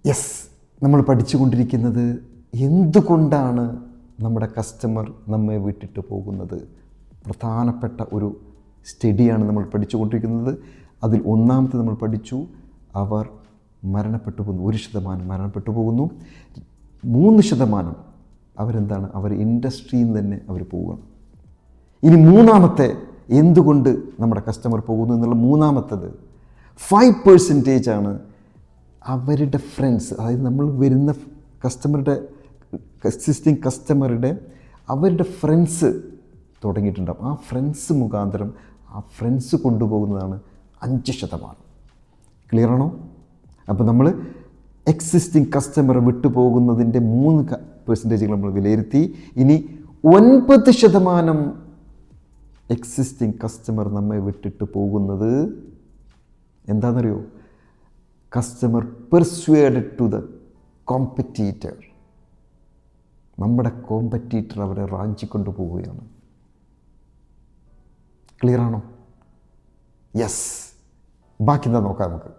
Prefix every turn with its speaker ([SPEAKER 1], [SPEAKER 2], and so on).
[SPEAKER 1] Yes, നമ്മൾ പഠിച്ചുകൊണ്ടിരിക്കുന്നത് എന്തുകൊണ്ടാണ് നമ്മുടെ കസ്റ്റമർ നമ്മെ വിട്ടിട്ട് പോകുന്നത്. പ്രധാനപ്പെട്ട ഒരു സ്റ്റഡിയാണ് നമ്മൾ പഠിച്ചുകൊണ്ടിരിക്കുന്നത്. അതിൽ ഒന്നാമത്തെ നമ്മൾ പഠിച്ചു, അവർ മരണപ്പെട്ടു പോകുന്നു. 1% മരണപ്പെട്ടു പോകുന്നു. 3% അവരെന്താണ്, അവർ ഇൻഡസ്ട്രിയിൽ നിന്ന് തന്നെ അവർ പോവുകയാണ്. ഇനി മൂന്നാമത്തെ, എന്തുകൊണ്ട് നമ്മുടെ കസ്റ്റമർ പോകുന്നു എന്നുള്ള മൂന്നാമത്തത് 5% ആണ് അവരുടെ ഫ്രണ്ട്സ്. അതായത് നമ്മൾ വരുന്ന കസ്റ്റമറുടെ, എക്സിസ്റ്റിംഗ് കസ്റ്റമറുടെ അവരുടെ ഫ്രണ്ട്സ് തുടങ്ങിയിട്ടുണ്ടാകും. ആ ഫ്രണ്ട്സ് മുഖാന്തരം ആ ഫ്രണ്ട്സ് കൊണ്ടുപോകുന്നതാണ് 5%. ക്ലിയർ ആണോ? അപ്പോൾ നമ്മൾ എക്സിസ്റ്റിംഗ് കസ്റ്റമർ വിട്ടുപോകുന്നതിൻ്റെ 3% നമ്മൾ വിലയിരുത്തി. ഇനി 9% എക്സിസ്റ്റിംഗ് കസ്റ്റമർ നമ്മെ വിട്ടിട്ട് പോകുന്നത് എന്താണെന്നറിയോ? Customer persuaded to the competitor. നമ്മുടെ കോമ്പറ്റീറ്റർ അവരെ റാഞ്ചിക്കൊണ്ട് പോവുകയാണ്. ക്ലിയർ ആണോ? യെസ്. ബാക്കി എന്താ നോക്കാം നമുക്ക്.